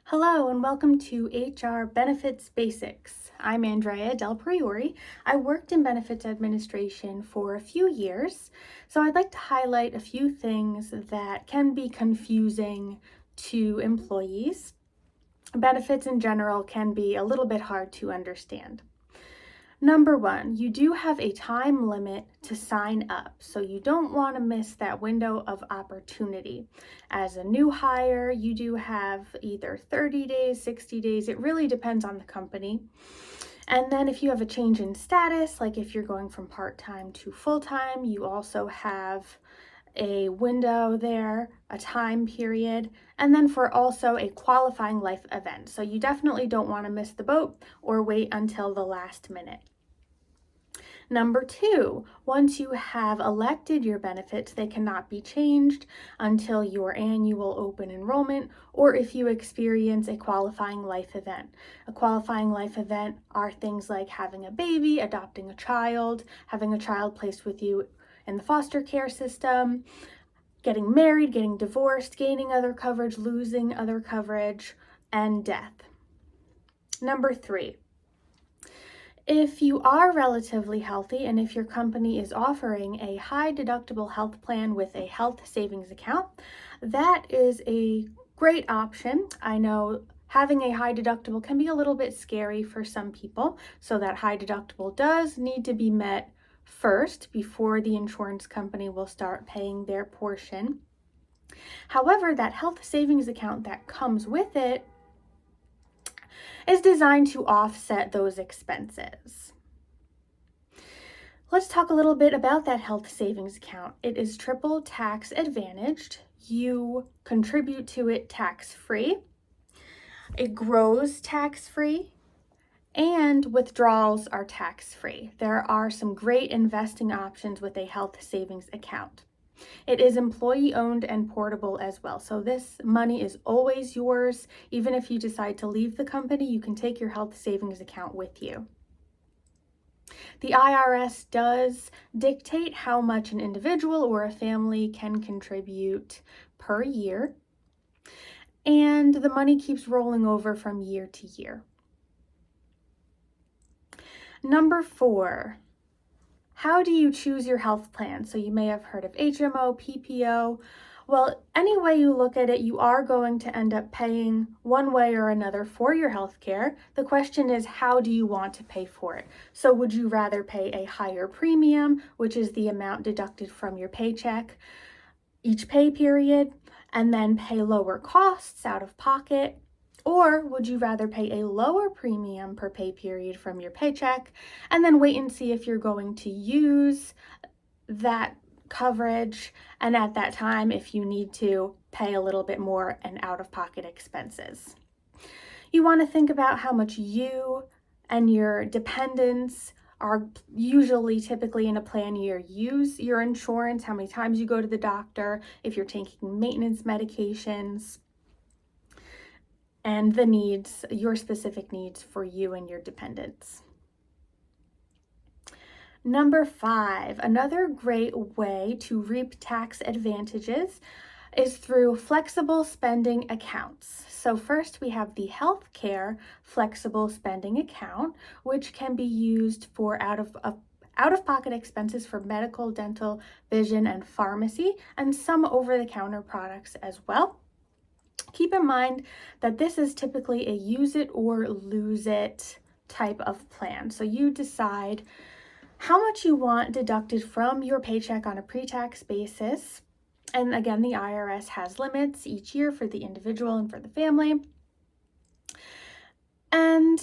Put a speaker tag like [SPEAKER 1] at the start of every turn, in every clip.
[SPEAKER 1] Hello and welcome to HR Benefits Basics. I'm Andrea Del Priori. I worked in benefits administration for a few years, so I'd like to highlight a few things that can be confusing to employees. Benefits in general can be a little bit hard to understand. Number one, you do have a time limit to sign up, so you don't want to miss that window of opportunity. As a new hire, you do have either 30 days, 60 days, it really depends on the company. And then if you have a change in status, like if you're going from part-time to full-time, you also have a window there, a time period, and then for also a qualifying life event. So you definitely don't want to miss the boat or wait until the last minute. Number two, once you have elected your benefits, they cannot be changed until your annual open enrollment or if you experience a qualifying life event. A qualifying life event are things like having a baby, adopting a child, having a child placed with you in the foster care system, getting married, getting divorced, gaining other coverage, losing other coverage, and death. Number three, if you are relatively healthy and if your company is offering a high deductible health plan with a health savings account, that is a great option. I know having a high deductible can be a little bit scary for some people, so that high deductible does need to be met first before the insurance company will start paying their portion. However, that health savings account that comes with it is designed to offset those expenses. Let's talk a little bit about that health savings account. It is triple tax advantaged. You contribute to it tax-free. It grows tax-free, and withdrawals are tax-free. There are some great investing options with a health savings account. It is employee owned and portable as well. So this money is always yours. Even if you decide to leave the company, you can take your health savings account with you. The IRS does dictate how much an individual or a family can contribute per year, and the money keeps rolling over from year to year. Number four, how do you choose your health plan? So you may have heard of HMO, PPO. Well, any way you look at it, you are going to end up paying one way or another for your health care. The question is, how do you want to pay for it? So would you rather pay a higher premium, which is the amount deducted from your paycheck each pay period, and then pay lower costs out of pocket? Or would you rather pay a lower premium per pay period from your paycheck and then wait and see if you're going to use that coverage, and at that time, if you need to, pay a little bit more and out-of-pocket expenses? You want to think about how much you and your dependents are typically in a plan year use your insurance, how many times you go to the doctor, if you're taking maintenance medications, and the needs, your specific needs for you and your dependents. Number five, another great way to reap tax advantages is through flexible spending accounts. So first we have the healthcare flexible spending account, which can be used for out-of-pocket expenses for medical, dental, vision, and pharmacy, and some over-the-counter products as well. Keep in mind that this is typically a use it or lose it type of plan. So you decide how much you want deducted from your paycheck on a pre-tax basis. And again, the IRS has limits each year for the individual and for the family. And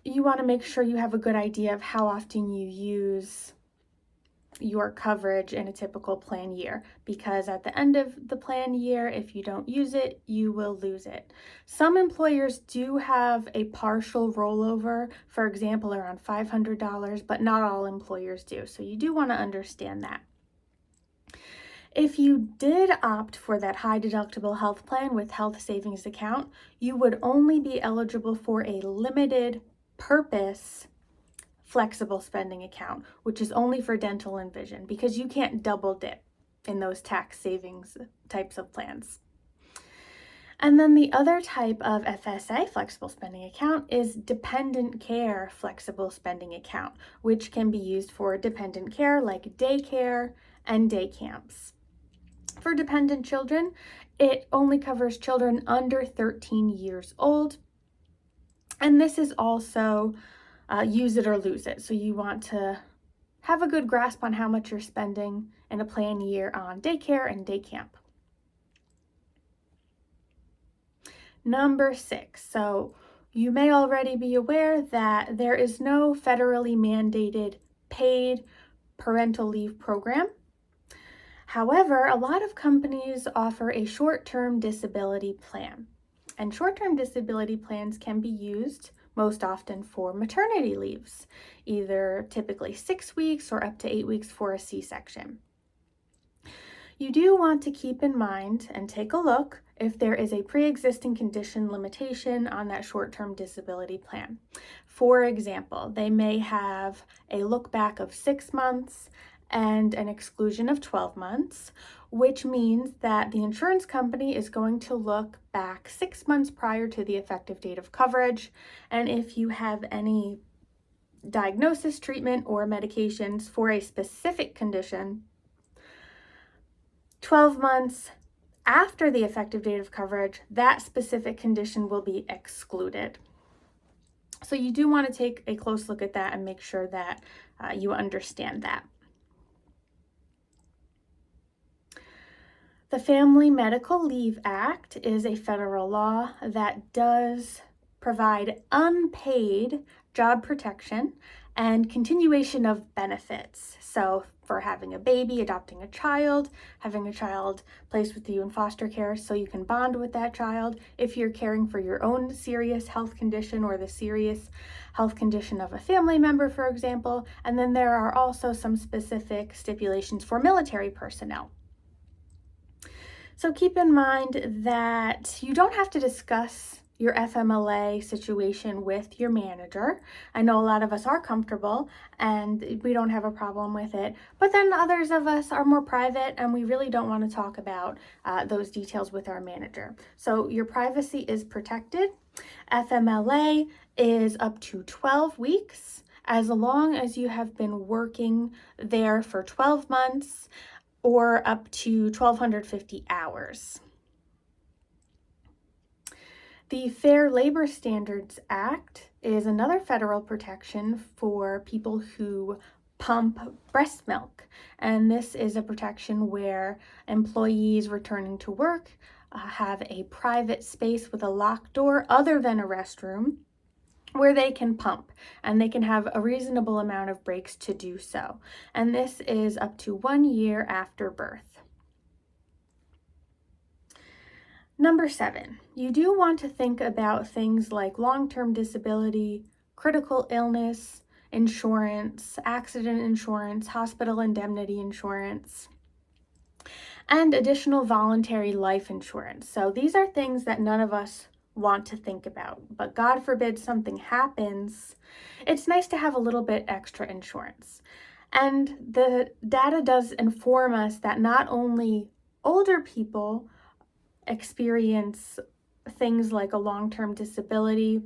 [SPEAKER 1] you want to make sure you have a good idea of how often you use your coverage in a typical plan year, because at the end of the plan year, if you don't use it, you will lose it. Some employers do have a partial rollover, for example, around $500, but not all employers do. So you do want to understand that. If you did opt for that high deductible health plan with health savings account, you would only be eligible for a limited purpose flexible spending account, which is only for dental and vision, because you can't double dip in those tax savings types of plans. And then the other type of FSA, flexible spending account, is dependent care flexible spending account, which can be used for dependent care like daycare and day camps. For dependent children, it only covers children under 13 years old. And this is also use it or lose it. So you want to have a good grasp on how much you're spending in a plan year on daycare and day camp. Number 6, so you may already be aware that there is no federally mandated paid parental leave program. However, a lot of companies offer a short-term disability plan, and short-term disability plans can be used most often for maternity leaves, either typically 6 weeks or up to 8 weeks for a C-section. You do want to keep in mind and take a look if there is a pre-existing condition limitation on that short-term disability plan. For example, they may have a look back of 6 months and an exclusion of 12 months, which means that the insurance company is going to look back 6 months prior to the effective date of coverage. And if you have any diagnosis, treatment, or medications for a specific condition, 12 months after the effective date of coverage, that specific condition will be excluded. So you do want to take a close look at that and make sure that you understand that. The Family Medical Leave Act is a federal law that does provide unpaid job protection and continuation of benefits. So for having a baby, adopting a child, having a child placed with you in foster care so you can bond with that child, if you're caring for your own serious health condition or the serious health condition of a family member, for example. And then there are also some specific stipulations for military personnel. So keep in mind that you don't have to discuss your FMLA situation with your manager. I know a lot of us are comfortable and we don't have a problem with it, but then others of us are more private and we really don't want to talk about those details with our manager. So your privacy is protected. FMLA is up to 12 weeks as long as you have been working there for 12 months or up to 1,250 hours. The Fair Labor Standards Act is another federal protection for people who pump breast milk. And this is a protection where employees returning to work have a private space with a locked door other than a restroom where they can pump, and they can have a reasonable amount of breaks to do so. And this is up to 1 year after birth. Number 7, you do want to think about things like long-term disability, critical illness insurance, accident insurance, hospital indemnity insurance, and additional voluntary life insurance. So these are things that none of us want to think about, but God forbid something happens, it's nice to have a little bit extra insurance. And the data does inform us that not only older people experience things like a long-term disability,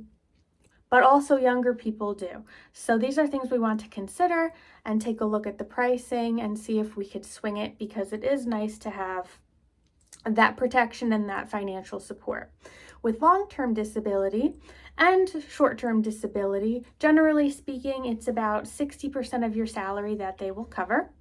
[SPEAKER 1] but also younger people do. So these are things we want to consider and take a look at the pricing and see if we could swing it, because it is nice to have that protection and that financial support. With long-term disability and short-term disability, generally speaking, it's about 60% of your salary that they will cover.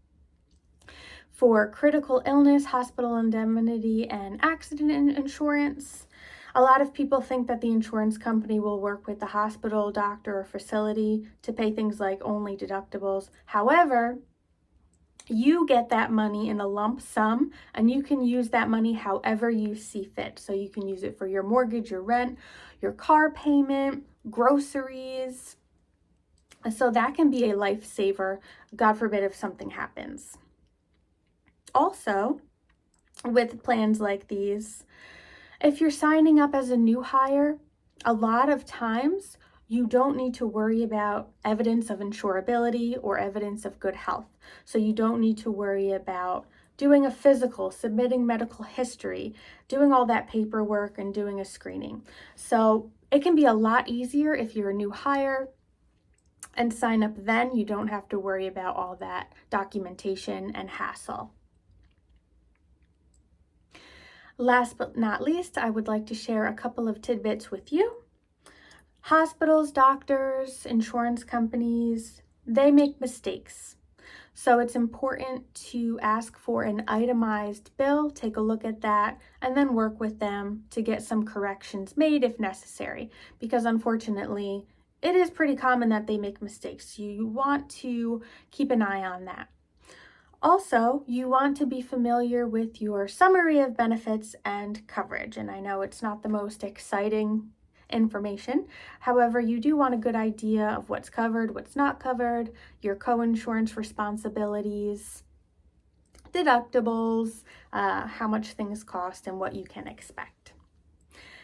[SPEAKER 1] For critical illness, hospital indemnity, and accident insurance, a lot of people think that the insurance company will work with the hospital, doctor, or facility to pay things like only deductibles. However, you get that money in a lump sum, and you can use that money however you see fit. So you can use it for your mortgage, your rent, your car payment, groceries. So that can be a lifesaver, God forbid, if something happens. Also, with plans like these, if you're signing up as a new hire, a lot of times you don't need to worry about evidence of insurability or evidence of good health. So you don't need to worry about doing a physical, submitting medical history, doing all that paperwork, and doing a screening. So it can be a lot easier if you're a new hire and sign up then. You don't have to worry about all that documentation and hassle. Last but not least, I would like to share a couple of tidbits with you. Hospitals, doctors, insurance companies, they make mistakes. So it's important to ask for an itemized bill, take a look at that, and then work with them to get some corrections made if necessary, because unfortunately, it is pretty common that they make mistakes. You want to keep an eye on that. Also, you want to be familiar with your summary of benefits and coverage. And I know it's not the most exciting information. However, you do want a good idea of what's covered, what's not covered, your co-insurance responsibilities, deductibles, how much things cost, and what you can expect.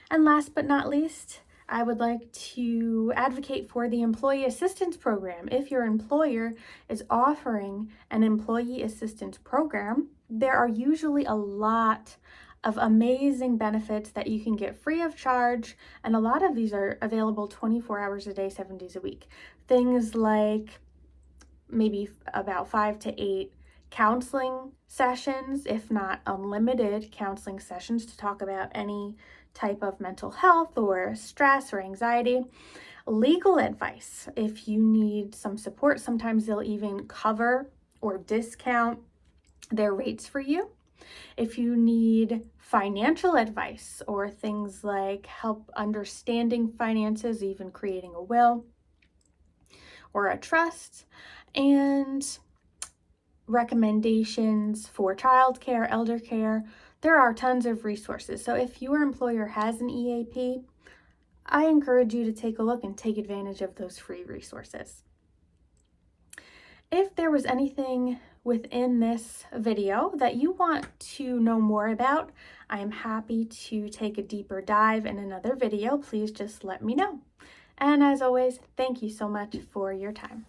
[SPEAKER 1] And last but not least, I would like to advocate for the Employee Assistance Program. If your employer is offering an Employee Assistance Program, there are usually a lot of amazing benefits that you can get free of charge, and a lot of these are available 24 hours a day, 7 days a week. Things like maybe about 5 to 8 counseling sessions, if not unlimited counseling sessions, to talk about any type of mental health or stress or anxiety. Legal advice, if you need some support, sometimes they'll even cover or discount their rates for you. If you need financial advice or things like help understanding finances, even creating a will or a trust, and recommendations for childcare, elder care, there are tons of resources. So if your employer has an EAP, I encourage you to take a look and take advantage of those free resources. If there was anything within this video that you want to know more about, I am happy to take a deeper dive in another video. Please just let me know. And as always, thank you so much for your time.